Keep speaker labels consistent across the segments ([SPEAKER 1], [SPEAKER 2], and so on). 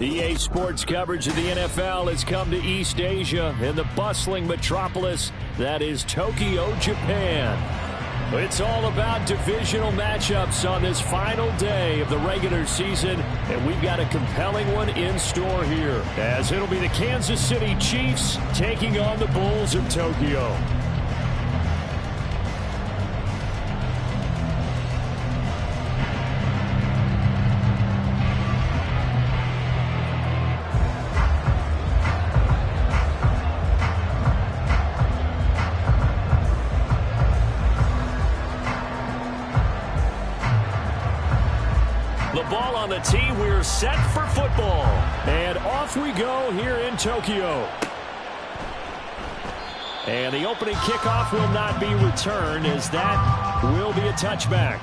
[SPEAKER 1] EA Sports coverage of the NFL has come to East Asia in the bustling metropolis that is Tokyo, Japan. It's all about divisional matchups on this final day of the regular season, and we've got a compelling one in store here, as it'll be the Kansas City Chiefs taking on the Bulls of Tokyo. The ball on the tee, we're set for football. And off we go here in Tokyo. And the opening kickoff will not be returned, as that will be a touchback.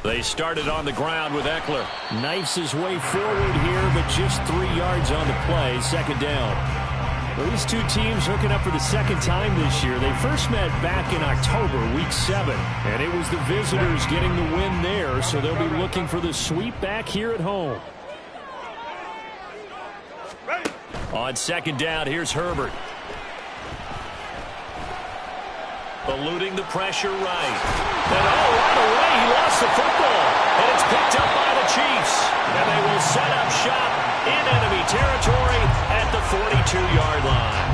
[SPEAKER 1] They started on the ground with Eckler. Knifes his way forward here, but just 3 yards on the play. Second down. Well, these two teams hooking up for the second time this year. They first met back in October, week 7. And it was the visitors getting the win there, so they'll be looking for the sweep back here at home. On second down, here's Herbert. Eluding the pressure right. And right away, he lost the football. And it's picked up by the Chiefs. And they will set up shop in enemy territory at the 42-yard line.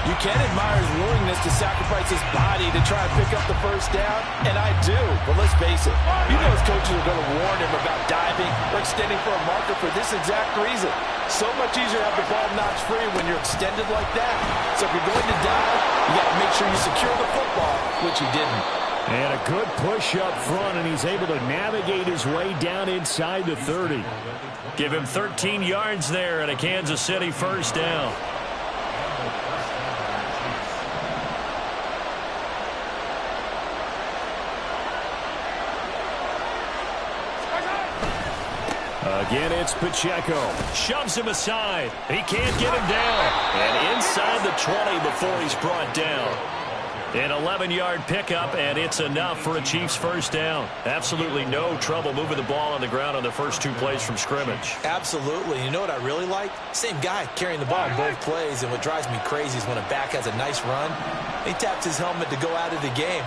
[SPEAKER 2] You can admire his willingness to sacrifice his body to try and pick up the first down, and I do. But let's face it, you know his coaches are going to warn him about diving or extending for a marker for this exact reason. So much easier to have the ball knocked free when you're extended like that. So if you're going to dive, you got to make sure you secure the football, which he didn't.
[SPEAKER 1] And a good push up front, and he's able to navigate his way down inside the 30. Give him 13 yards there and a Kansas City first down. Again, it's Pacheco. Shoves him aside. He can't get him down. And inside the 20 before he's brought down. An 11-yard pickup, and it's enough for a Chiefs first down. Absolutely no trouble moving the ball on the ground on the first 2 plays from scrimmage.
[SPEAKER 2] Absolutely. You know what I really like? Same guy carrying the ball in both plays, and what drives me crazy is when a back has a nice run, he taps his helmet to go out of the game.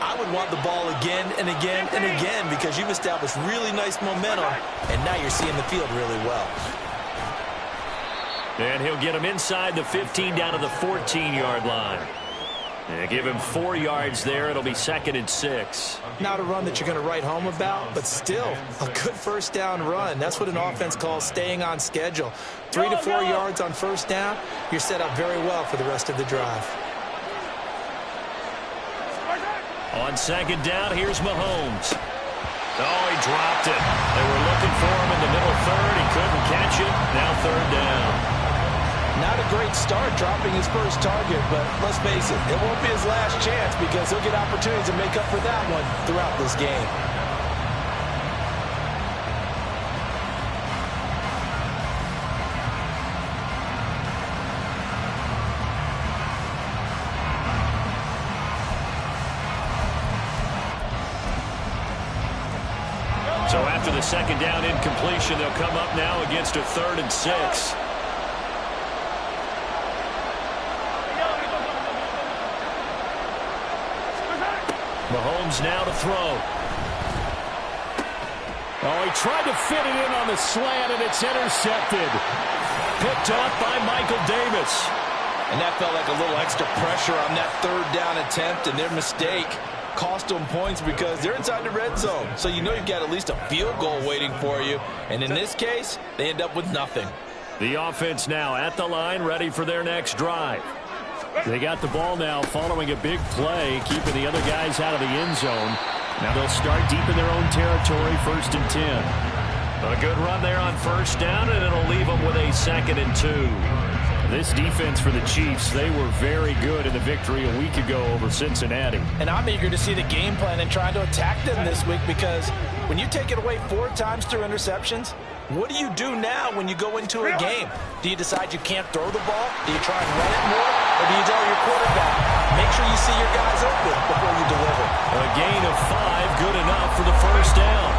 [SPEAKER 2] I would want the ball again and again and again because you've established really nice momentum, and now you're seeing the field really well.
[SPEAKER 1] And he'll get him inside the 15 down to the 14-yard line. And give him 4 yards there. It'll be 2nd and 6.
[SPEAKER 2] Not a run that you're going to write home about, but still a good first down run. That's what an offense calls staying on schedule. 3 to 4 yards on first down, you're set up very well for the rest of the drive.
[SPEAKER 1] On second down, here's Mahomes. Oh, he dropped it. They were looking for him in the middle third. He couldn't catch it. Now third down.
[SPEAKER 2] Not a great start dropping his first target, but let's face it, it won't be his last chance because he'll get opportunities to make up for that one throughout this game.
[SPEAKER 1] So after the second down incompletion, they'll come up now against a 3rd and 6. Mahomes now to throw. Oh, he tried to fit it in on the slant, and it's intercepted. Picked off by Michael Davis.
[SPEAKER 2] And that felt like a little extra pressure on that 3rd down attempt, and their mistake cost them points because they're inside the red zone. So you know you've got at least a field goal waiting for you. And in this case, they end up with nothing.
[SPEAKER 1] The offense now at the line, ready for their next drive. They got the ball now following a big play, keeping the other guys out of the end zone. Now they'll start deep in their own territory, 1st and 10. A good run there on 1st down, and it'll leave them with a 2nd and 2. This defense for the Chiefs, they were very good in the victory a week ago over Cincinnati.
[SPEAKER 2] And I'm eager to see the game plan and trying to attack them this week because when you take it away 4 times through interceptions, what do you do now when you go into a game? Do you decide you can't throw the ball? Do you try and run it more? Or do you tell your quarterback, make sure you see your guys open before you deliver?
[SPEAKER 1] A gain of 5, good enough for the 1st down.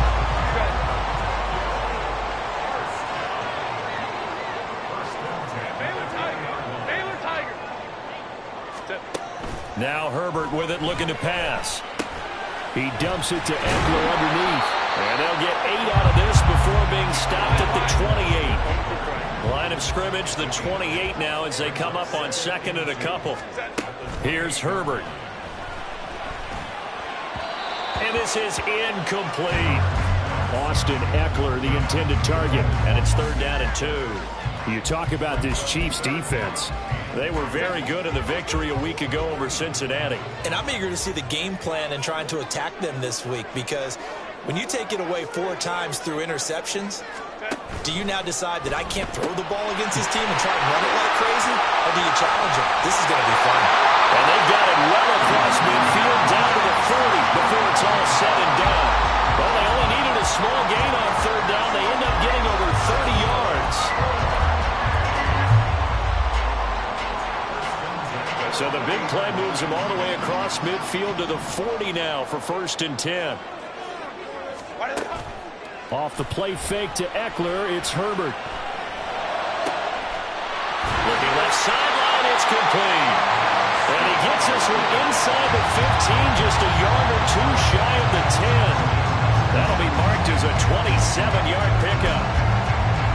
[SPEAKER 1] Now Herbert with it, looking to pass. He dumps it to Eckler underneath. And they'll get 8 out of this before being stopped at the 28. Line of scrimmage, the 28 now as they come up on 2nd and a couple. Here's Herbert. And this is incomplete. Austin Eckler, the intended target. And it's 3rd down and 2. You talk about this Chiefs defense. They were very good in the victory a week ago over Cincinnati.
[SPEAKER 2] And I'm eager to see the game plan and trying to attack them this week because when you take it away 4 times through interceptions, do you now decide that I can't throw the ball against this team and try and run it like crazy? Or do you challenge them? This is going to be fun.
[SPEAKER 1] And they've got it well across midfield down to the 30 before it's all said and done. Well, they only needed a small gain on 3rd down. They end up getting over 30 yards. So the big play moves him all the way across midfield to the 40 now for 1st and 10. Off the play fake to Eckler, it's Herbert. Looking left sideline, it's complete. And he gets this one inside the 15, just a yard or 2 shy of the 10. That'll be marked as a 27-yard pickup.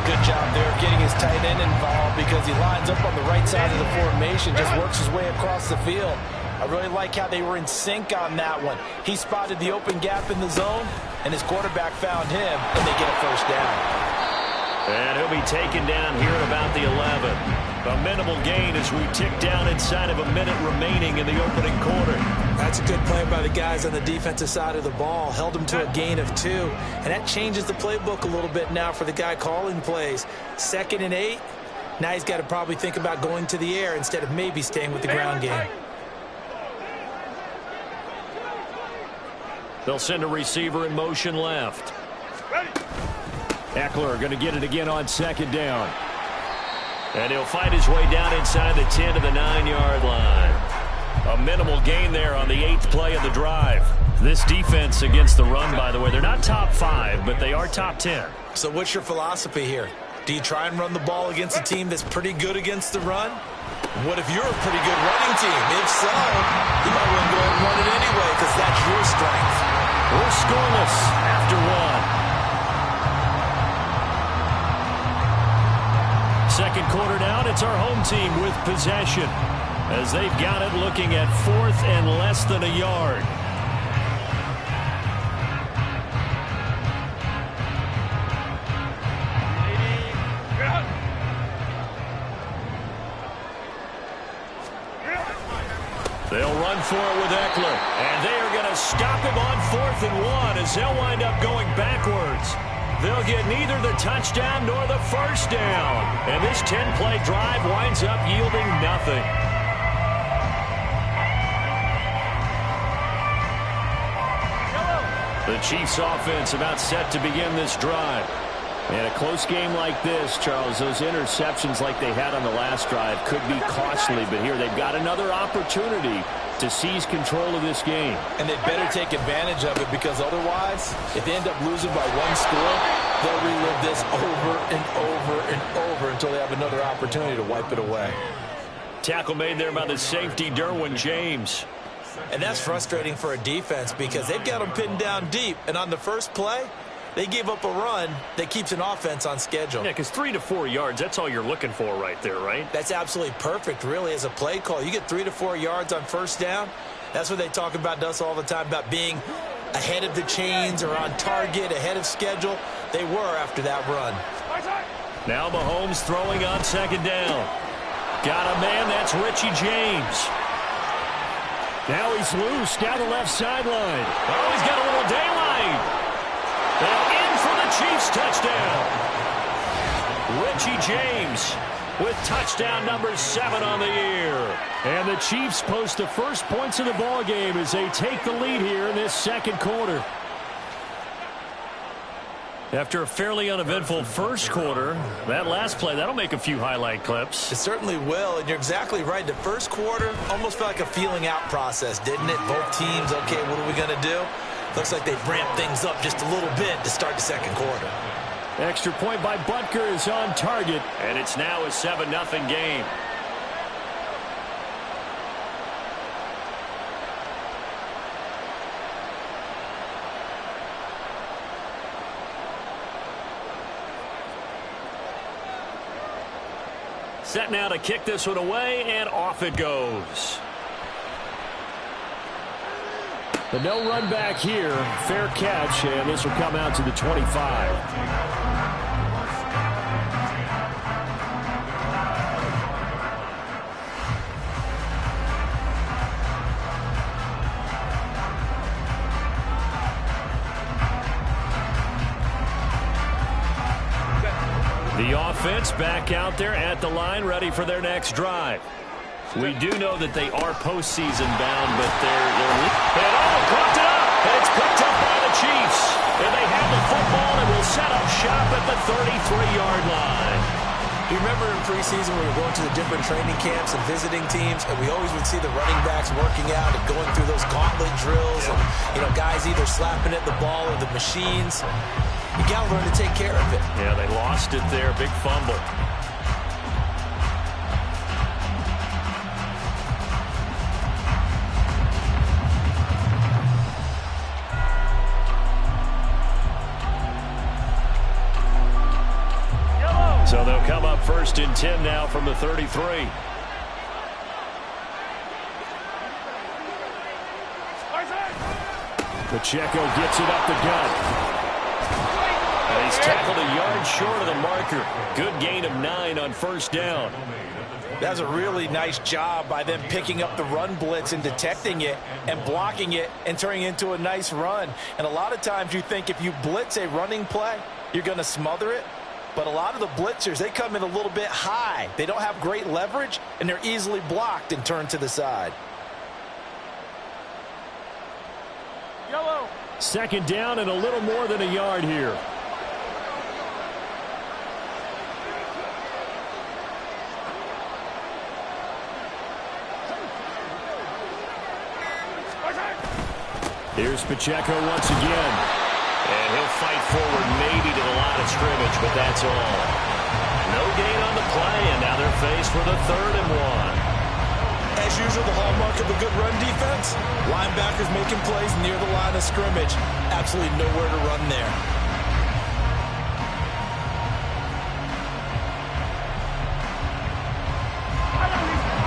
[SPEAKER 2] Good job there getting his tight end involved because he lines up on the right side of the formation, just works his way across the field. I really like how they were in sync on that one. He spotted the open gap in the zone, and his quarterback found him, and they get a 1st down.
[SPEAKER 1] And he'll be taken down here at about the 11. A minimal gain as we tick down inside of a minute remaining in the opening quarter.
[SPEAKER 2] That's a good play by the guys on the defensive side of the ball. Held them to a gain of 2. And that changes the playbook a little bit now for the guy calling plays. 2nd and 8. Now he's got to probably think about going to the air instead of maybe staying with the ground game.
[SPEAKER 1] They'll send a receiver in motion left. Eckler going to get it again on 2nd down. And he'll fight his way down inside the 10 to the 9-yard line. A minimal gain there on the 8th play of the drive. This defense against the run, by the way, they're not top 5, but they are top 10.
[SPEAKER 2] So what's your philosophy here? Do you try and run the ball against a team that's pretty good against the run? What if you're a pretty good running team? If so, you might want to go ahead and run it anyway because that's your strength.
[SPEAKER 1] We're scoreless after 1. Second quarter now, and it's our home team with possession as they've got it looking at 4th and less than a yard. They'll run for it with Eckler. And they are going to stop him on 4th and 1 as they'll wind up going backwards. They'll get neither the touchdown nor the first down. And this 10-play drive winds up yielding nothing. The Chiefs offense about set to begin this drive. And a close game like this, Charles, those interceptions like they had on the last drive could be costly. But here they've got another opportunity to seize control of this game.
[SPEAKER 2] And they better take advantage of it, because otherwise, if they end up losing by 1 score, they'll relive this over and over and over until they have another opportunity to wipe it away.
[SPEAKER 1] Tackle made there by the safety, Derwin James.
[SPEAKER 2] And that's frustrating for a defense, because they've got them pinned down deep. And on the first play, they gave up a run that keeps an offense on schedule.
[SPEAKER 1] Yeah, because 3 to 4 yards, that's all you're looking for right there, right?
[SPEAKER 2] That's absolutely perfect, really, as a play call. You get 3 to 4 yards on first down. That's what they talk about to us all the time, about being ahead of the chains or on target, ahead of schedule. They were after that run.
[SPEAKER 1] Now Mahomes throwing on 2nd down. Got a man, that's Richie James. Now he's loose down the left sideline. Oh, he's got a little daylight. And in for the Chiefs touchdown. Richie James with touchdown number 7 on the year. And the Chiefs post the first points of the ball game as they take the lead here in this 2nd quarter. After a fairly uneventful first quarter, that last play, that'll make a few highlight clips.
[SPEAKER 2] It certainly will, and you're exactly right. The first quarter almost felt like a feeling out process, didn't it? Both teams, okay, what are we going to do? Looks like they've ramped things up just a little bit to start the 2nd quarter.
[SPEAKER 1] Extra point by Butker is on target, and it's now a 7-0 game. Set now to kick this one away, and off it goes. The no run back here, fair catch, and this will come out to the 25. The offense back out there at the line, ready for their next drive. We do know that they are postseason bound, but they're caught it up, and it's picked up by the Chiefs. And they have the football and will set up shop at the 33-yard line.
[SPEAKER 2] You remember in preseason we were going to the different training camps and visiting teams, and we always would see the running backs working out and going through those gauntlet drills, and guys either slapping at the ball or the machines. You got to learn to take care of it.
[SPEAKER 1] Yeah, they lost it there. Big fumble. So they'll come up 1st and 10 now from the 33. Pacheco gets it up the gut. And he's tackled a yard short of the marker. Good gain of 9 on 1st down.
[SPEAKER 2] That's a really nice job by them picking up the run blitz and detecting it and blocking it and turning it into a nice run. And a lot of times you think if you blitz a running play, you're going to smother it. But a lot of the blitzers, they come in a little bit high. They don't have great leverage, and they're easily blocked and turned to the side.
[SPEAKER 1] 2nd down and a little more than a yard here. Here's Pacheco once again. And he'll fight forward maybe to the line of scrimmage, but that's all. No gain on the play, and now they're faced with a 3rd and 1.
[SPEAKER 2] As usual, the hallmark of a good run defense, linebackers making plays near the line of scrimmage. Absolutely nowhere to run there.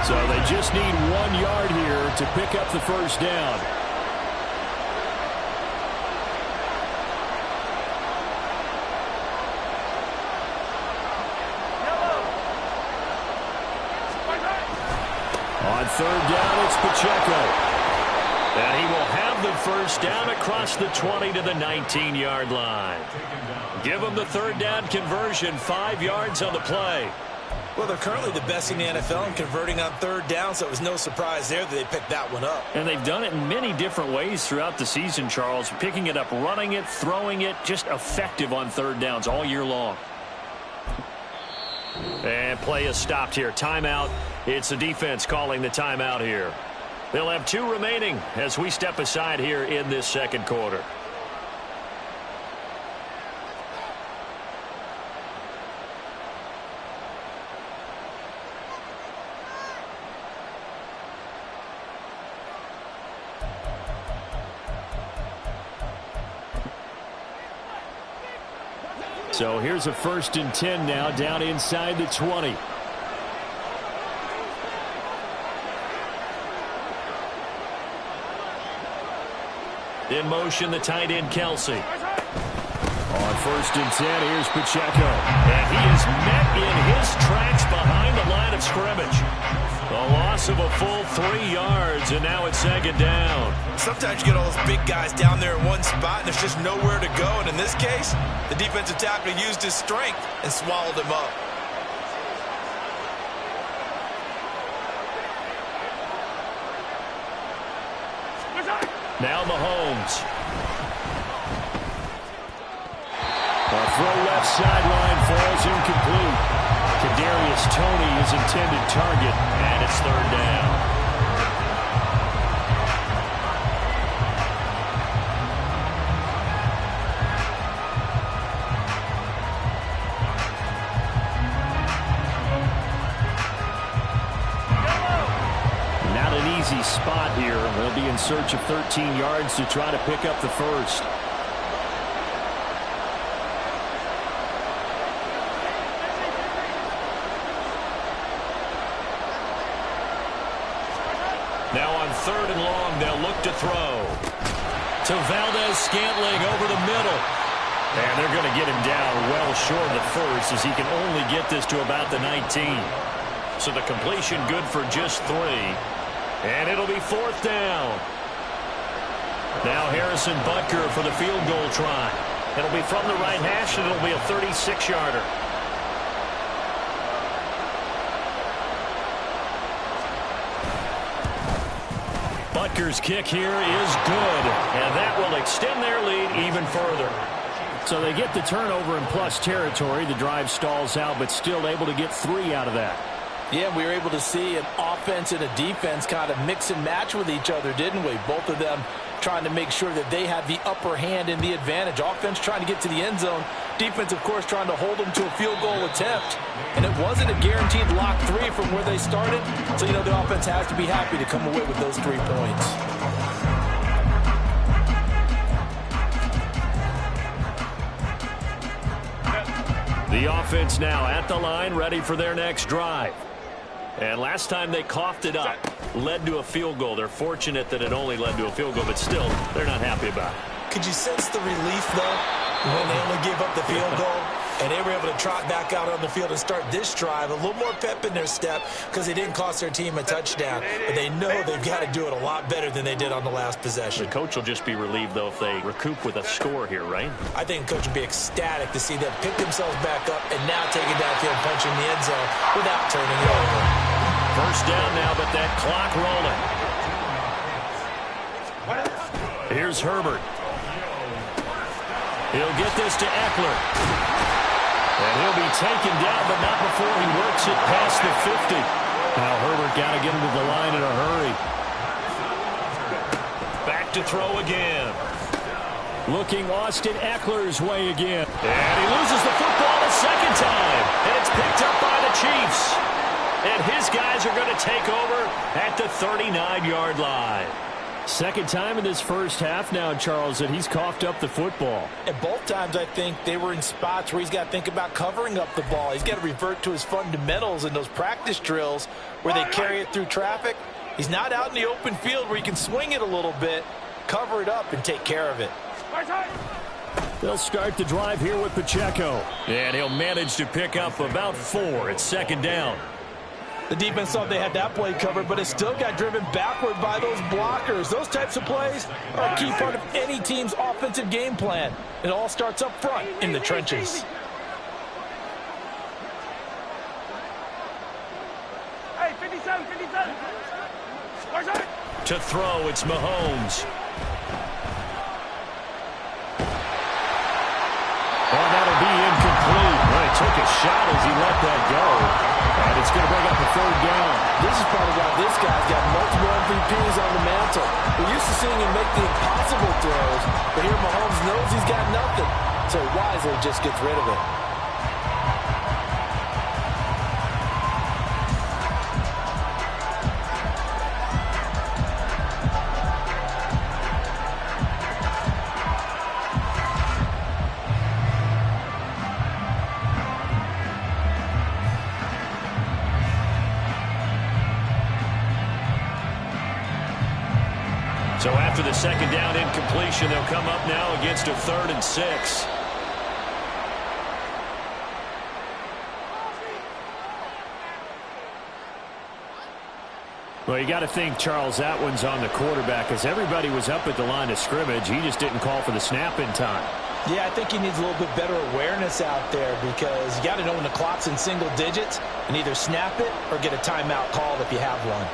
[SPEAKER 1] So they just need 1 yard here to pick up the 1st down. On third down, it's Pacheco. And he will have the first down across the 20 to the 19-yard line. Give him the third down conversion, 5 yards on the play.
[SPEAKER 2] Well, they're currently the best in the NFL in converting on third down, so it was no surprise there that they picked that one up.
[SPEAKER 1] And they've done it in many different ways throughout the season, Charles. Picking it up, running it, throwing it, just effective on third downs all year long. And play is stopped here. Timeout. It's the defense calling the timeout here. They'll have 2 remaining as we step aside here in this second quarter. So here's a 1st and 10 now, down inside the 20. In motion, the tight end, Kelsey. On 1st and 10, here's Pacheco. And he is met in his tracks behind the line of scrimmage. A loss of a full 3 yards, and now it's 2nd down.
[SPEAKER 2] Sometimes you get all those big guys down there in one spot, and there's just nowhere to go. And in this case, the defensive tackle used his strength and swallowed him up.
[SPEAKER 1] Now Mahomes. A throw left sideline falls incomplete. Kadarius Toney is intended target, and it's 3rd down. Not an easy spot here. They'll be in search of 13 yards to try to pick up the first. Now on 3rd and long, they'll look to throw. To Valdez-Scantling over the middle. And they're going to get him down well short of the first as he can only get this to about the 19. So the completion good for just 3. And it'll be 4th down. Now Harrison Butker for the field goal try. It'll be from the right hash, and it'll be a 36-yarder. Butker's kick here is good, and that will extend their lead even further. So they get the turnover in plus territory. The drive stalls out, but still able to get 3 out of that.
[SPEAKER 2] Yeah, we were able to see an offense and a defense kind of mix and match with each other, didn't we? Both of them trying to make sure that they had the upper hand and the advantage. Offense trying to get to the end zone. Defense, of course, trying to hold them to a field goal attempt. And it wasn't a guaranteed lock 3 from where they started. So, you know, the offense has to be happy to come away with those 3 points.
[SPEAKER 1] The offense now at the line, ready for their next drive. And last time they coughed it up, led to a field goal. They're fortunate that it only led to a field goal, but still, they're not happy about it.
[SPEAKER 2] Could you sense the relief, though, when they only gave up the field goal? And they were able to trot back out on the field and start this drive. A little more pep in their step because they didn't cost their team a touchdown. But they know they've got to do it a lot better than they did on the last possession.
[SPEAKER 1] The coach will just be relieved, though, if they recoup with a score here, right?
[SPEAKER 2] I think the coach will be ecstatic to see them pick themselves back up and now take it downfield and punch in the end zone without turning it over.
[SPEAKER 1] First down now, but that clock rolling. Here's Herbert. He'll get this to Eckler. And he'll be taken down, but not before he works it past the 50. Now Herbert got to get him to the line in a hurry. Back to throw again. Looking Austin Eckler's way again. And he loses the football a second time. And it's picked up by the Chiefs. And his guys are going to take over at the 39-yard line. Second time in this first half now, Charles, that he's coughed up the football.
[SPEAKER 2] And both times, I think, they were in spots where he's got to think about covering up the ball. He's got to revert to his fundamentals in those practice drills where they carry it through traffic. He's not out in the open field where he can swing it a little bit, cover it up, and take care of it.
[SPEAKER 1] They'll start the drive here with Pacheco. And he'll manage to pick up about 4 at second down.
[SPEAKER 2] The defense thought they had that play covered, but it still got driven backward by those blockers. Those types of plays are a key part of any team's offensive game plan. It all starts up front in the trenches.
[SPEAKER 3] Hey, 57, 57.
[SPEAKER 1] To throw, it's Mahomes. Oh, that'll be incomplete. Well, he took a shot as he let that go. And it's going to bring up a third down.
[SPEAKER 2] This is part of why this guy's got multiple MVPs on the mantle. We're used to seeing him make the impossible throws, but here Mahomes knows he's got nothing, so he wisely just gets rid of it.
[SPEAKER 1] So after the second down incompletion, they'll come up now against a 3rd and 6. Well, you got to think, Charles, that one's on the quarterback, as everybody was up at the line of scrimmage. He just didn't call for the snap in time.
[SPEAKER 2] Yeah, I think he needs a little bit better awareness out there, because you got to know when the clock's in single digits and either snap it or get a timeout called if you have one.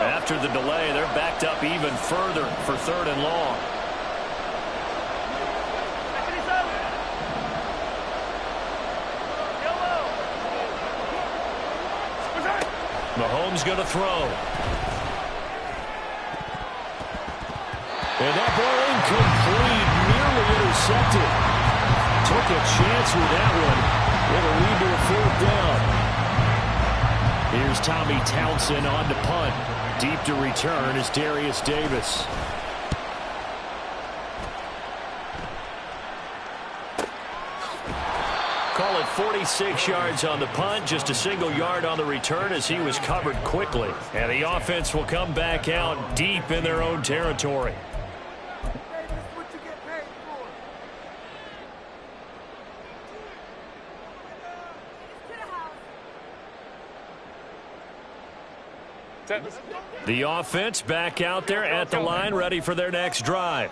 [SPEAKER 1] After the delay, they're backed up even further for 3rd and long. Mahomes going to throw. And that ball incomplete, nearly intercepted. Took a chance with that one. It'll lead to a 4th down. Here's Tommy Townsend on to punt. Deep to return is Darius Davis. Call it 46 yards on the punt, just a single yard on the return as he was covered quickly. And the offense will come back out deep in their own territory. The offense back out there at the line, ready for their next drive.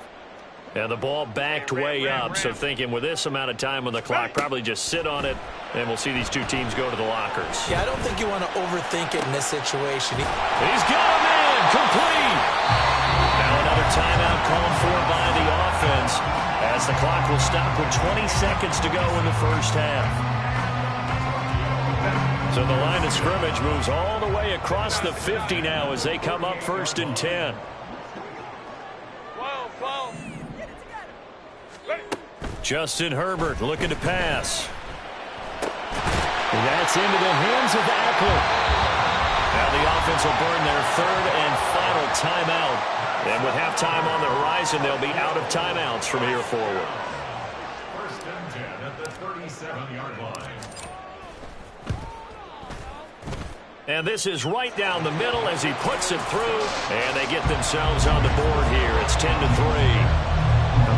[SPEAKER 1] And the ball backed way up, so thinking with this amount of time on the clock, probably just sit on it, and we'll see these two teams go to the lockers.
[SPEAKER 2] Yeah, I don't think you want to overthink it in this situation.
[SPEAKER 1] He's got a man, complete. Now another timeout called for by the offense, as the clock will stop with 20 seconds to go in the first half. So the line of scrimmage moves all the way across the 50 now as they come up 1st and 10. Justin Herbert looking to pass. And that's into the hands of Eckler. Now the offense will burn their 3rd and final timeout. And with halftime on the horizon, they'll be out of timeouts from here forward.
[SPEAKER 4] 1st and 10 at the 37-yard line.
[SPEAKER 1] And this is right down the middle as he puts it through. And they get themselves on the board here. It's 10-3.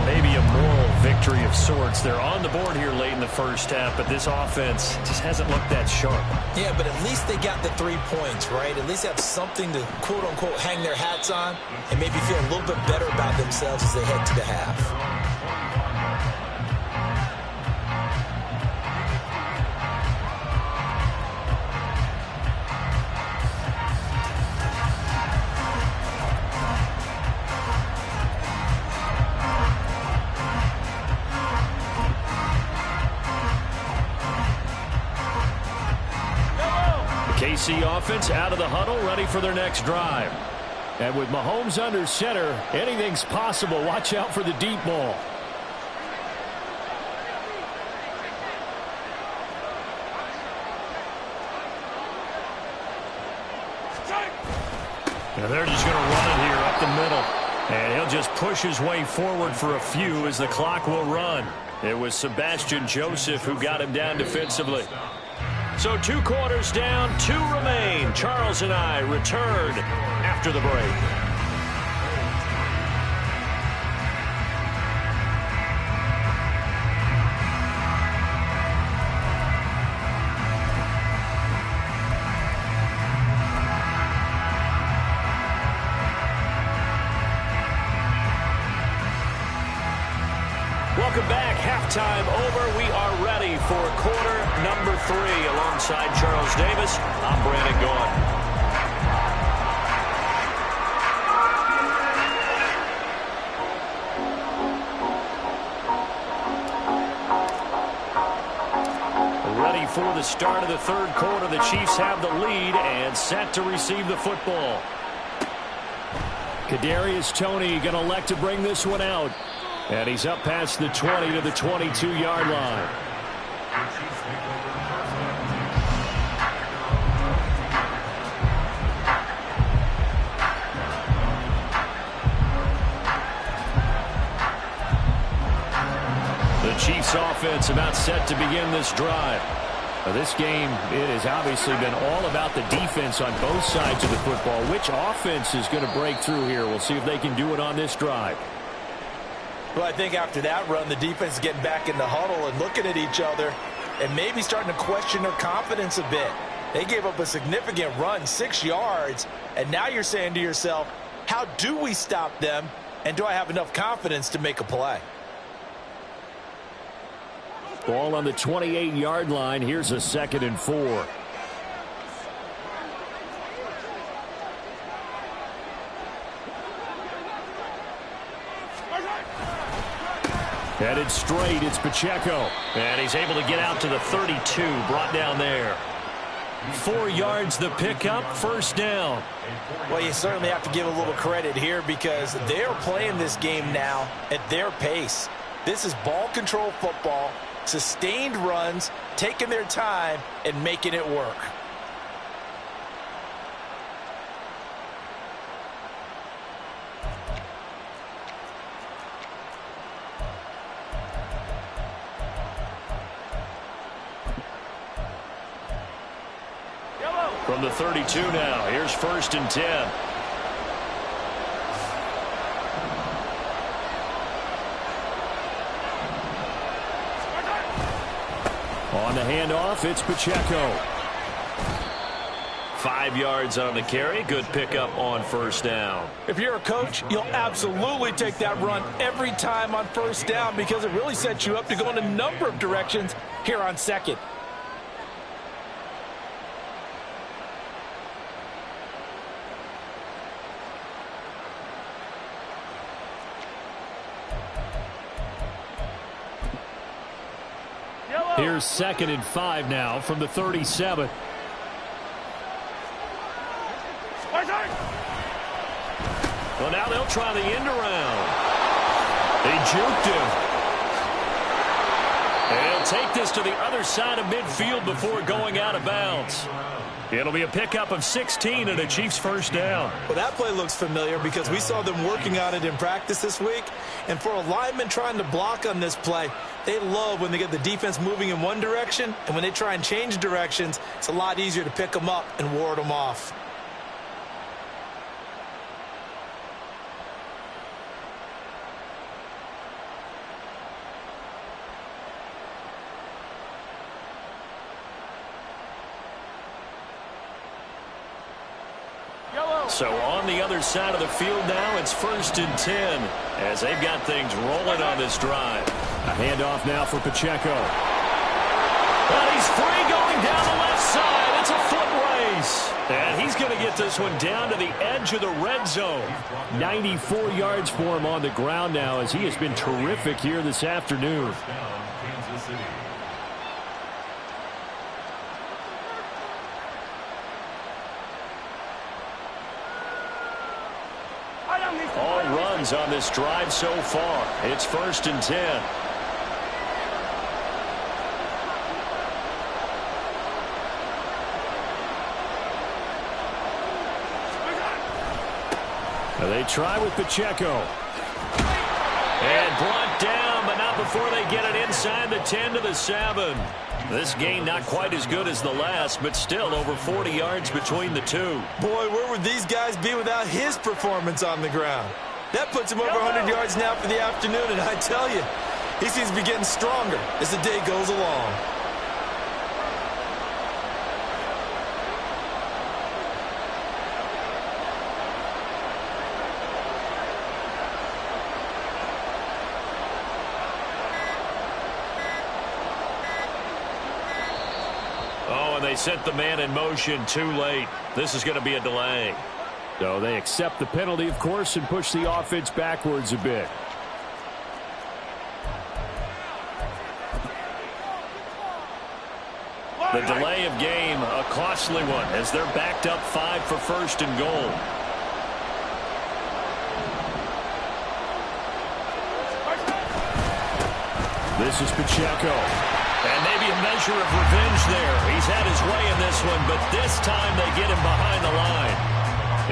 [SPEAKER 1] Maybe a moral victory of sorts. They're on the board here late in the first half, but this offense just hasn't looked that sharp.
[SPEAKER 2] Yeah, but at least they got the 3 points, right? At least have something to, quote-unquote, hang their hats on and maybe feel a little bit better about themselves as they head to the half.
[SPEAKER 1] KC offense out of the huddle, ready for their next drive. And with Mahomes under center, anything's possible. Watch out for the deep ball. And they're just going to run it here up the middle. And he'll just push his way forward for a few as the clock will run. It was Sebastian Joseph who got him down defensively. So 2 quarters down, 2 remain. Charles and I return after the break. welcome back. Halftime over. We are ready for quarter number 3. Alongside Charles Davis, I'm Brandon Gaudin. Ready for the start of the third quarter. The Chiefs have the lead and set to receive the football. Kadarius Toney going to elect to bring this one out. And he's up past the 20 to the 22-yard line. The Chiefs offense about set to begin this drive. Now, this game, it has obviously been all about the defense on both sides of the football. Which offense is going to break through here? We'll see if they can do it on this drive.
[SPEAKER 2] Well, I think after that run, the defense is getting back in the huddle and looking at each other and maybe starting to question their confidence a bit. They gave up a significant run, 6 yards, and now you're saying to yourself, how do we stop them, and do I have enough confidence to make a play?
[SPEAKER 1] Ball on the 28-yard line. Here's a 2nd and 4. Headed straight, it's Pacheco. And he's able to get out to the 32, brought down there. 4 yards the pickup, first down.
[SPEAKER 2] Well, you certainly have to give a little credit here because they're playing this game now at their pace. This is ball control football, sustained runs, taking their time, and making it work.
[SPEAKER 1] From the 32 now, here's 1st and 10. On the handoff, it's Pacheco. 5 yards on the carry. Good pickup on first down.
[SPEAKER 2] If you're a coach, you'll absolutely take that run every time on first down because it really sets you up to go in a number of directions here on second.
[SPEAKER 1] Here's 2nd and 5 now from the 37. Well, now they'll try the end around. They juked him. And he'll take this to the other side of midfield before going out of bounds. It'll be a pickup of 16 and a Chiefs first down.
[SPEAKER 2] Well, that play looks familiar because we saw them working on it in practice this week. And for a lineman trying to block on this play, they love when they get the defense moving in one direction. And when they try and change directions, it's a lot easier to pick them up and ward them off.
[SPEAKER 1] So on the other side of the field now, it's 1st and 10 as they've got things rolling on this drive. A handoff now for Pacheco. Well, he's free going down the left side. It's a foot race. And he's going to get this one down to the edge of the red zone. 94 yards for him on the ground now as he has been terrific here this afternoon. All runs on this drive so far. It's 1st and 10. They try with Pacheco. And brought down, but not before they get it inside the 10 to the 7. This game not quite as good as the last, but still over 40 yards between the two.
[SPEAKER 2] Boy, where would these guys be without his performance on the ground? That puts him over 100 yards now for the afternoon, and I tell you, he seems to be getting stronger as the day goes along.
[SPEAKER 1] and they sent the man in motion too late. This is going to be a delay.
[SPEAKER 3] So they accept the penalty, of course, and push the offense backwards a bit.
[SPEAKER 1] The delay of game, a costly one, as they're backed up 5 for first and goal.
[SPEAKER 3] This is Pacheco.
[SPEAKER 1] And maybe a measure of revenge there. He's had his way in this one, but this time they get him behind the line.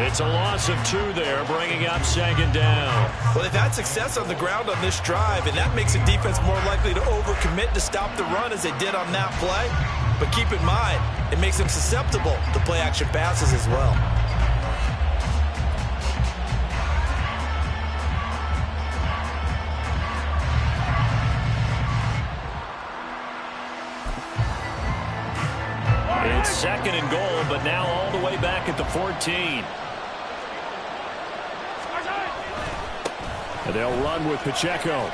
[SPEAKER 1] It's a loss of 2 there, bringing up 2nd down.
[SPEAKER 2] Well, they've had success on the ground on this drive, and that makes the defense more likely to overcommit to stop the run as they did on that play. But keep in mind, it makes them susceptible to play-action passes as well.
[SPEAKER 1] It's 2nd and goal, but now all the way back at the 14.
[SPEAKER 3] And they'll run with Pacheco.
[SPEAKER 1] And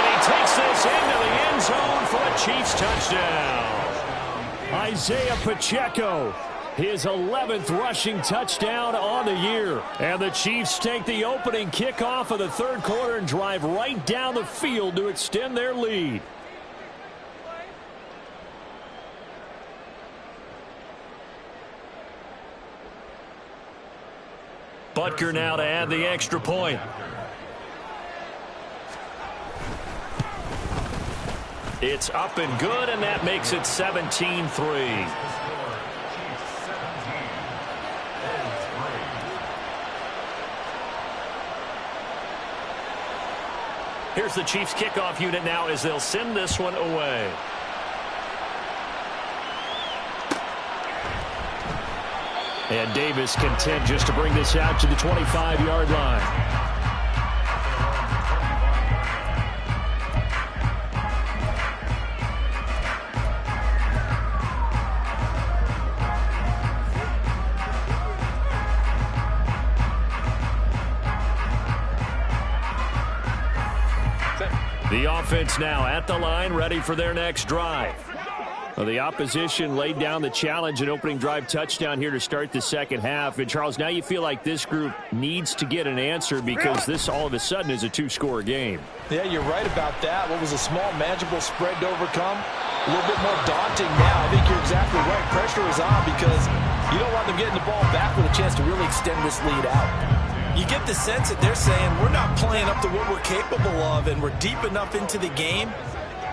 [SPEAKER 1] he takes this into the end zone for a Chiefs touchdown.
[SPEAKER 3] Isaiah Pacheco, his 11th rushing touchdown on the year. And the Chiefs take the opening kickoff of the 3rd quarter and drive right down the field to extend their lead.
[SPEAKER 1] Butker now to add the extra point. It's up and good, and that makes it 17-3. Here's the Chiefs kickoff unit now as they'll send this one away. And Davis content just to bring this out to the 25-yard line. The offense now at the line, ready for their next drive. Well, the opposition laid down the challenge and opening drive touchdown here to start the second half. And, Charles, now you feel like this group needs to get an answer because this all of a sudden is a 2-score game.
[SPEAKER 2] Yeah, you're right about that. What was a small, manageable spread to overcome, a little bit more daunting now. I think you're exactly right. Pressure is on because you don't want them getting the ball back with a chance to really extend this lead out. You get the sense that they're saying we're not playing up to what we're capable of, and we're deep enough into the game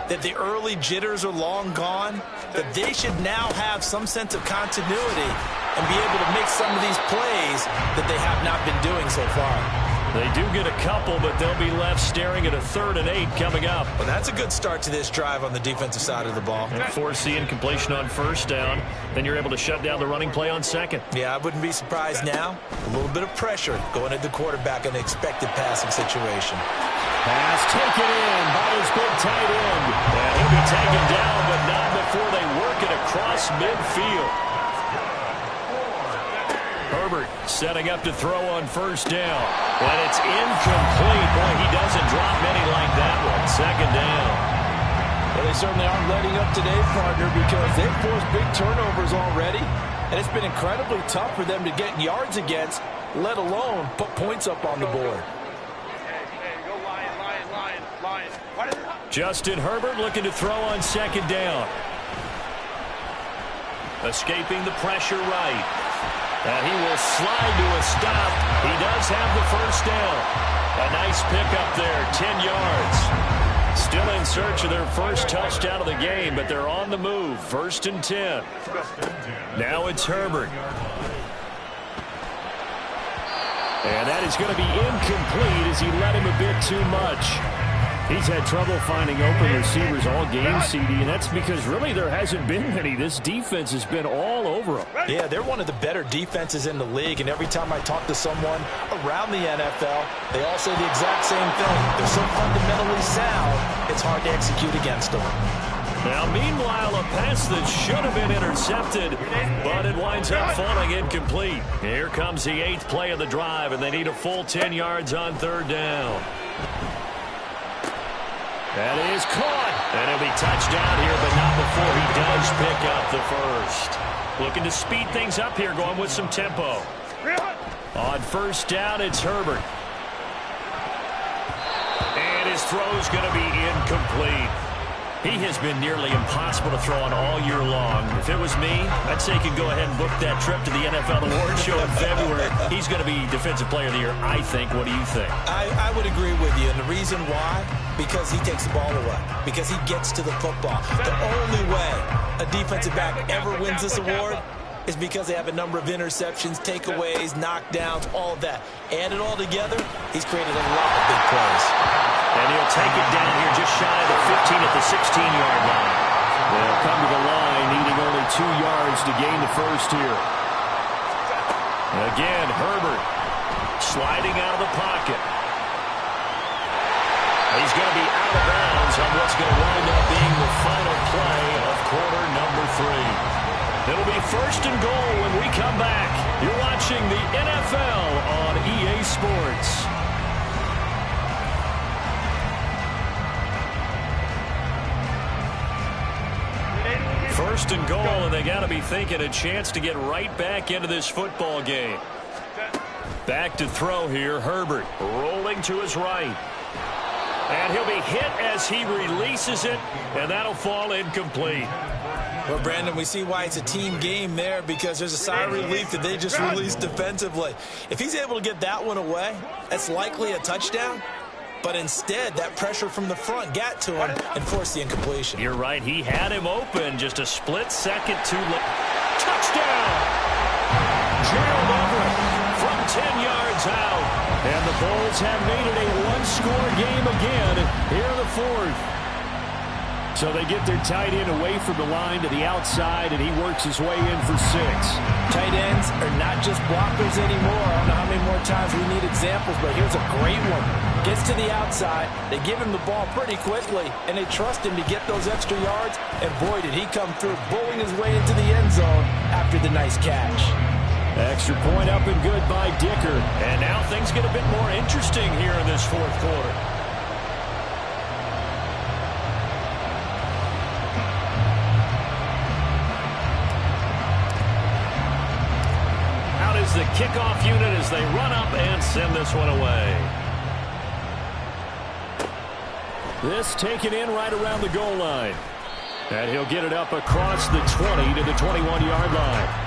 [SPEAKER 2] that the early jitters are long gone, that they should now have some sense of continuity and be able to make some of these plays that they have not been doing so far.
[SPEAKER 1] They do get a couple, but they'll be left staring at a 3rd and 8 coming up.
[SPEAKER 2] Well, that's a good start to this drive on the defensive side of the ball.
[SPEAKER 1] And force the incompletion on 1st down. Then you're able to shut down the running play on 2nd.
[SPEAKER 2] Yeah, I wouldn't be surprised now. A little bit of pressure going at the quarterback in an expected passing situation.
[SPEAKER 3] Pass taken in by his big tight end.
[SPEAKER 1] And he'll be taken down, but not before they work it across midfield. Herbert setting up to throw on 1st down. And it's incomplete. Boy, he doesn't drop many like that one. 2nd down.
[SPEAKER 2] Well, they certainly aren't letting up today, partner, because they've forced big turnovers already. And it's been incredibly tough for them to get yards against, let alone put points up on the board.
[SPEAKER 1] Justin Herbert looking to throw on 2nd down. Escaping the pressure right. And he will slide to a stop. He does have the 1st down. A nice pickup there, 10 yards. Still in search of their first touchdown of the game, but they're on the move. 1st and 10. Now it's Herbert.
[SPEAKER 3] And that is going to be incomplete as he let him a bit too much. He's had trouble finding open receivers all game, CD, and that's because really there hasn't been many. This defense has been all over them.
[SPEAKER 2] Yeah, they're one of the better defenses in the league, and every time I talk to someone around the NFL, they all say the exact same thing. They're so fundamentally sound, it's hard to execute against them.
[SPEAKER 1] Now, meanwhile, a pass that should have been intercepted, but it winds up falling incomplete. Here comes the 8th play of the drive, and they need a full 10 yards on 3rd down. That is caught. And it'll be touchdown here, but not before he does pick up the first. Looking to speed things up here, going with some tempo. On first down, it's Herbert. And his throw's going to be incomplete. He has been nearly impossible to throw on all year long. If it was me, I'd say you could go ahead and book that trip to the NFL Awards Show in February. He's going to be Defensive Player of the Year, I think. What do you think?
[SPEAKER 2] I would agree with you. And the reason why? Because he takes the ball away. Because he gets to the football. The only way a defensive back ever wins this award is because they have a number of interceptions, takeaways, knockdowns, all of that. Add it all together, he's created a lot of big plays.
[SPEAKER 1] And he'll take it down here just shy of the 15 at the 16-yard line. They'll come to the line, needing only 2 yards to gain the first here. Again, Herbert sliding out of the pocket. He's going to be out of bounds on what's going to wind up being the final play of quarter number 3. It'll be first and goal when we come back. You're watching the NFL on EA Sports. First and goal, and they got to be thinking a chance to get right back into this football game. Back to throw here, Herbert rolling to his right. And he'll be hit as he releases it, and that'll fall incomplete.
[SPEAKER 2] Well, Brandon, we see why it's a team game there, because there's a sigh of relief that they just released defensively. If he's able to get that one away, that's likely a touchdown. But instead, that pressure from the front got to him and forced the incompletion.
[SPEAKER 1] You're right. He had him open. Just a split second too late. Touchdown! Gerald Everett from 10 yards out. And the Bulls have made it a one-score game again here in the fourth. So they get their tight end away from the line to the outside, and he works his way in for 6.
[SPEAKER 2] Tight ends are not just blockers anymore. I don't know how many more times we need examples, but here's a great one. Gets to the outside, they give him the ball pretty quickly, and they trust him to get those extra yards, and boy, did he come through, bowling his way into the end zone after the nice catch.
[SPEAKER 1] Extra point up and good by Dicker. And now things get a bit more interesting here in this fourth quarter. Out is the kickoff unit as they run up and send this one away. This taken in right around the goal line. And he'll get it up across the 20 to the 21-yard line.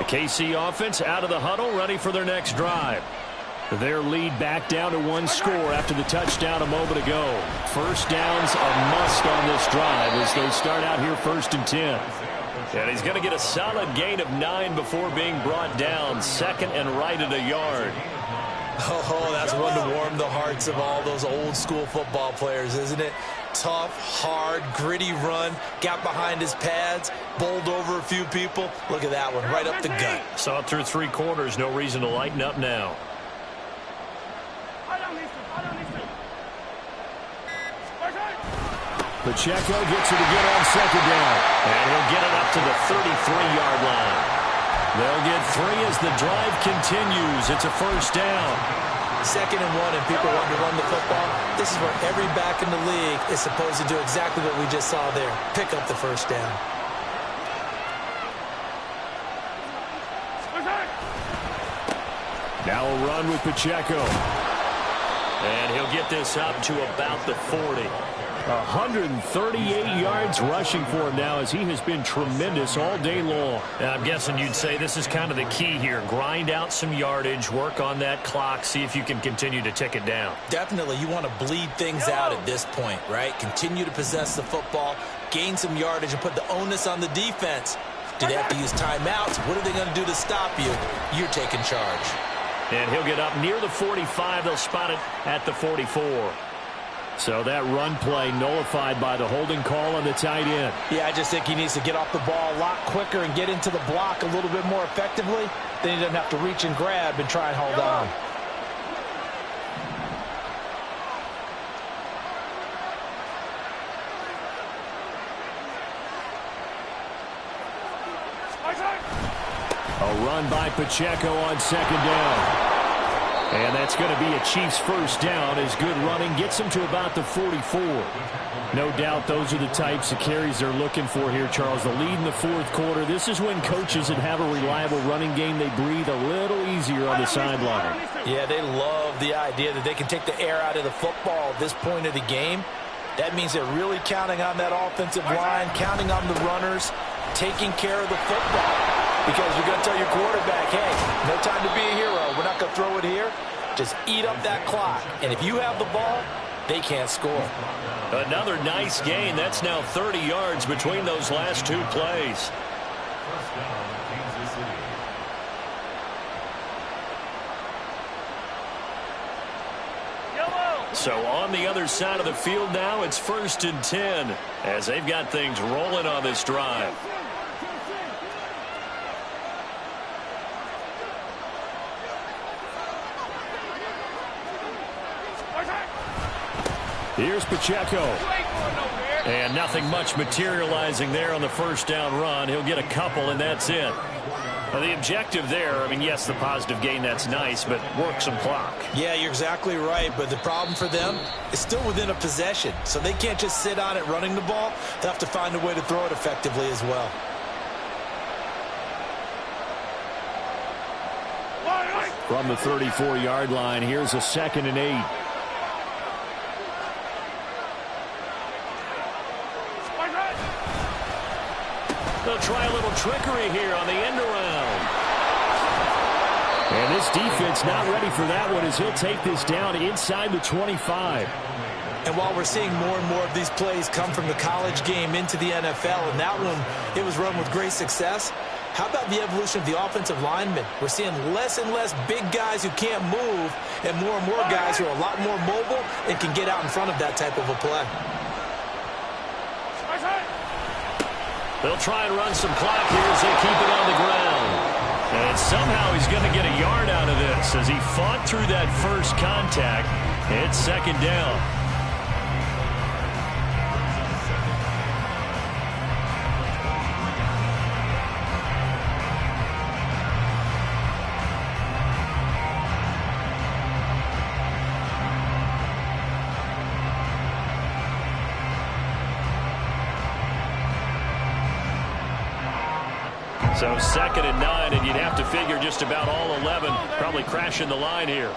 [SPEAKER 1] KC offense out of the huddle, ready for their next drive. Their lead back down to 1 score after the touchdown a moment ago. First down's a must on this drive as they start out here 1st and 10. And he's going to get a solid gain of 9 before being brought down. 2nd and right at a yard.
[SPEAKER 2] Oh, that's one to warm the hearts of all those old school football players, isn't it? Tough, hard, gritty run, got behind his pads, bowled over a few people. Look at that one, right up the gut.
[SPEAKER 1] Saw it through 3 quarters, no reason to lighten up now. Pacheco gets it again on 2nd down. And he'll get it up to the 33-yard line. They'll get 3 as the drive continues. It's a 1st down.
[SPEAKER 2] 2nd and 1, and people want to run the football. This is where every back in the league is supposed to do exactly what we just saw there. Pick up the 1st down.
[SPEAKER 1] Now a run with Pacheco. And he'll get this up to about the 40. 138 yards rushing for him now as he has been tremendous all day long. And I'm guessing you'd say this is kind of the key here. Grind out some yardage, work on that clock, see if you can continue to tick it down.
[SPEAKER 2] Definitely, you want to bleed things out at this point, right? Continue to possess the football, gain some yardage, and put the onus on the defense. Do they have to use timeouts? What are they going to do to stop you? You're taking charge.
[SPEAKER 1] And he'll get up near the 45. They'll spot it at the 44. So that run play nullified by the holding call on the tight end.
[SPEAKER 2] Yeah, I just think he needs to get off the ball a lot quicker and get into the block a little bit more effectively. Then he doesn't have to reach and grab and try and hold on.
[SPEAKER 1] A run by Pacheco on second down. And that's going to be a Chiefs first down as good running gets them to about the 44. No doubt those are the types of carries they're looking for here, Charles. The lead in the fourth quarter. This is when coaches that have a reliable running game, they breathe a little easier on the sideline.
[SPEAKER 2] Yeah, they love the idea that they can take the air out of the football at this point of the game. That means they're really counting on that offensive line, counting on the runners, taking care of the football. Because you're going to tell your quarterback, hey, no time to be a hero. We're not going to throw it here. Just eat up that clock. And if you have the ball, they can't score.
[SPEAKER 1] Another nice gain. That's now 30 yards between those last two plays.
[SPEAKER 4] First down, Kansas City.
[SPEAKER 1] So on the other side of the field now, it's 1st and 10 as they've got things rolling on this drive. Here's Pacheco. And nothing much materializing there on the first down run. He'll get a couple, and that's it. Now, the objective there, I mean, yes, the positive gain, that's nice, but work some clock.
[SPEAKER 2] Yeah, you're exactly right, but the problem for them is still within a possession. So they can't just sit on it running the ball. They have to find a way to throw it effectively as well.
[SPEAKER 1] From the 34-yard line, here's a 2nd and 8. They'll try a little trickery here on the end around. And this defense not ready for that one as he'll take this down inside the 25.
[SPEAKER 2] And while we're seeing more and more of these plays come from the college game into the NFL, and that one, it was run with great success, how about the evolution of the offensive linemen? We're seeing less and less big guys who can't move and more guys who are a lot more mobile and can get out in front of that type of a play.
[SPEAKER 1] They'll try and run some clock here as they keep it on the ground. And somehow he's going to get a yard out of this as he fought through that first contact. It's 2nd down. So 2nd and 9, and you'd have to figure just about all 11 probably crashing the line here.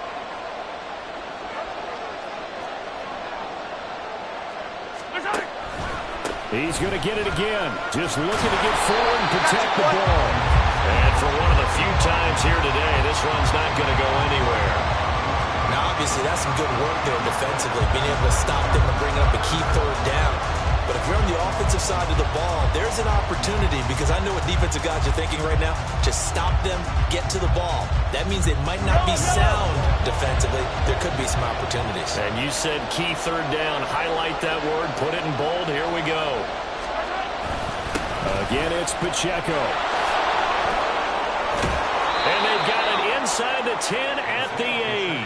[SPEAKER 1] He's going to get it again. Just looking to get forward and protect the ball. And for one of the few times here today, this run's not going to go anywhere.
[SPEAKER 2] Now, obviously, that's some good work there defensively, being able to stop them and bring up a key 3rd down. But if you're on the offensive side of the ball, there's an opportunity because I know what defensive guys are thinking right now. Just stop them, get to the ball. That means they might not be sound defensively. There could be some opportunities.
[SPEAKER 1] And you said key 3rd down. Highlight that word. Put it in bold. Here we go. Again, it's Pacheco. And they've got it inside the 10 at the 8.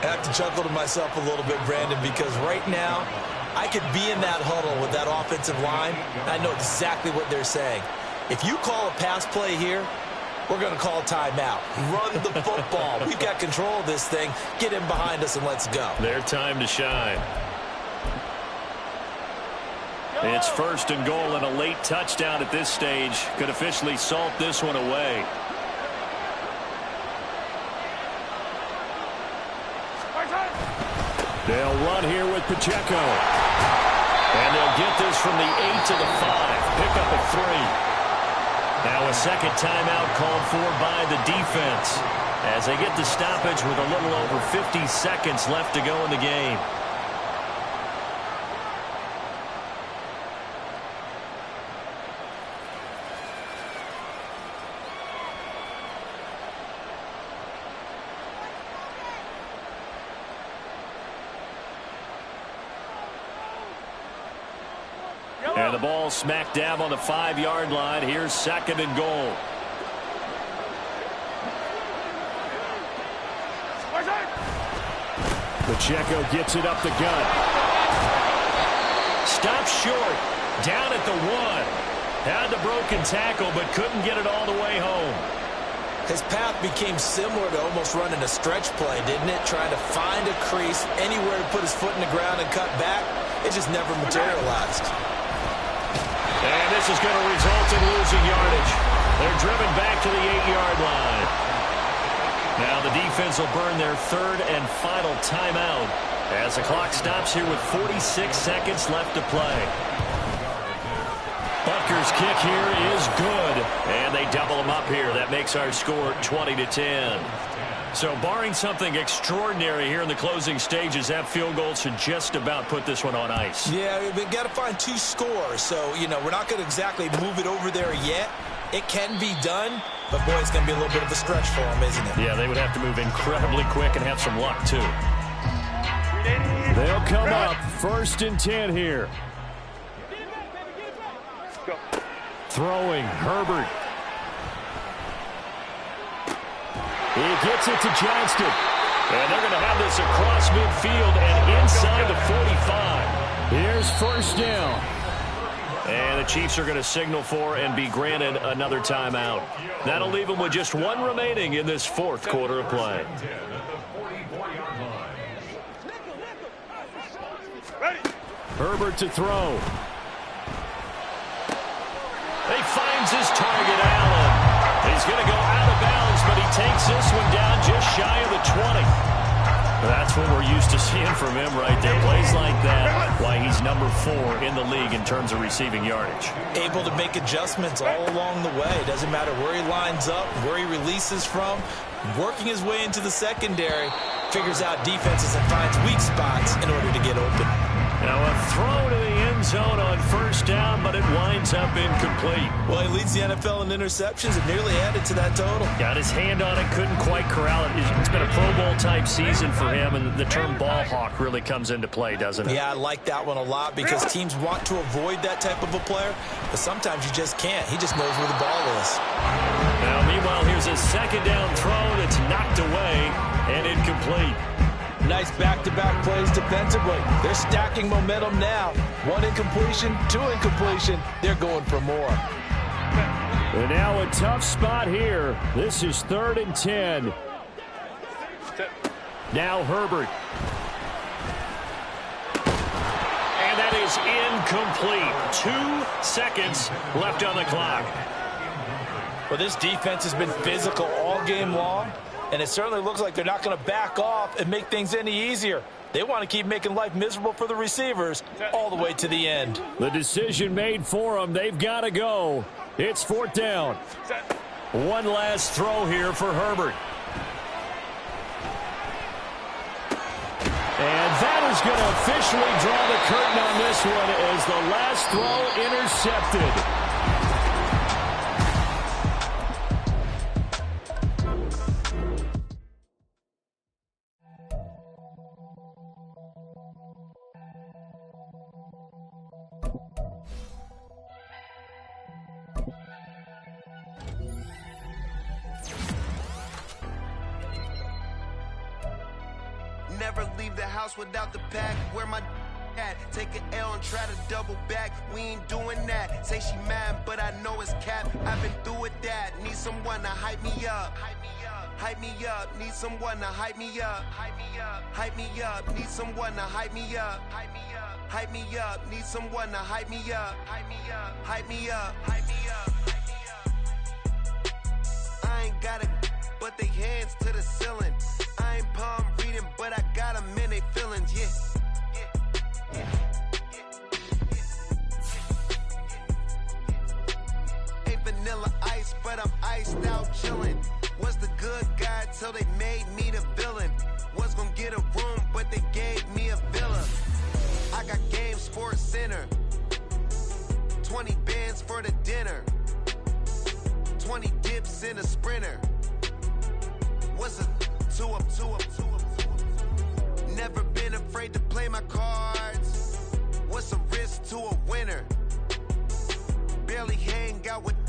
[SPEAKER 2] I have to chuckle to myself a little bit, Brandon, because right now, I could be in that huddle with that offensive line. I know exactly what they're saying. If you call a pass play here, we're going to call a timeout. Run the football. We've got control of this thing. Get in behind us and let's go.
[SPEAKER 1] Their time to shine. It's 1st and goal, and a late touchdown at this stage could officially salt this one away. They'll run here with Pacheco. And they'll get this from the 8 to the 5. Pick up a 3. Now a second timeout called for by the defense as they get the stoppage with a little over 50 seconds left to go in the game. And the ball smack dab on the 5-yard line. Here's 2nd and goal. Pacheco gets it up the gut. Stops short. Down at the 1. Had the broken tackle, but couldn't get it all the way home.
[SPEAKER 2] His path became similar to almost running a stretch play, didn't it? Trying to find a crease, anywhere to put his foot in the ground and cut back. It just never materialized.
[SPEAKER 1] And this is going to result in losing yardage. They're driven back to the 8-yard line. Now the defense will burn their 3rd and final timeout as the clock stops here with 46 seconds left to play. Butker's kick here is good, and they double him up here. That makes our score 20-10. So barring something extraordinary here in the closing stages, that field goal should just about put this one on ice.
[SPEAKER 2] Yeah, we've got to find 2 scores. So, you know, we're not going to exactly move it over there yet. It can be done, but boy, it's going to be a little bit of a stretch for them, isn't it?
[SPEAKER 1] Yeah, they would have to move incredibly quick and have some luck, too. They'll come up 1st and 10 here. Throwing, Herbert. He gets it to Johnston. And they're going to have this across midfield and inside the 45. Here's 1st down. And the Chiefs are going to signal for and be granted another timeout. That'll leave them with just 1 remaining in this 4th quarter of play. Herbert to throw. He finds his target, Allen. He's going to go out of bounds, but he takes this one down just shy of the 20. That's what we're used to seeing from him right there. Plays like that, why he's number 4 in the league in terms of receiving yardage.
[SPEAKER 2] Able to make adjustments all along the way. Doesn't matter where he lines up, where he releases from. Working his way into the secondary, figures out defenses and finds weak spots in order to get open.
[SPEAKER 1] Now a throw to the end zone on 1st down, but it winds up incomplete.
[SPEAKER 2] Well, he leads the NFL in interceptions and nearly added to that total.
[SPEAKER 1] Got his hand on it, couldn't quite corral it. It's been a Pro Bowl type season for him, and the term ball hawk really comes into play, doesn't it?
[SPEAKER 2] Yeah, I like that one a lot because teams want to avoid that type of a player, but sometimes you just can't. He just knows where the ball is.
[SPEAKER 1] Now, meanwhile, here's a 2nd down throw that's knocked away and incomplete.
[SPEAKER 2] Nice back-to-back plays defensively. They're stacking momentum now. 1 incompletion, 2 incompletion. They're going for more.
[SPEAKER 1] And now a tough spot here. This is 3rd and 10. Now Herbert. And that is incomplete. 2 seconds left on the clock.
[SPEAKER 2] Well, this defense has been physical all game long, and it certainly looks like they're not going to back off and make things any easier. They want to keep making life miserable for the receivers all the way to the end.
[SPEAKER 1] The decision made for them. They've got to go. It's 4th down. 1 last throw here for Herbert. And that is going to officially draw the curtain on this one as the last throw intercepted.
[SPEAKER 5] Never leave the house without the pack. Where my at? Take an L and try to double back. We ain't doing that. Say she mad, but I know it's cap. I've been through with that. Need someone to hype me up. Hype me up. Need someone to hype me up. Hype me up. Need someone to hype me up. Hype me up. Need someone to hype me up. Hype me up. I ain't got it, but they hands to the ceiling. I ain't palm reading, but I got them in they feelings, yeah. Ain't vanilla ice, but I'm iced out chillin'. Was the good guy till they made me the villain. Was gonna get a room, but they gave me a villa. I got game Sports Center. 20 bands for the dinner. 20 dips in a sprinter. What's a 2 up? Never been afraid to play my cards. What's a risk to a winner? barely hang out with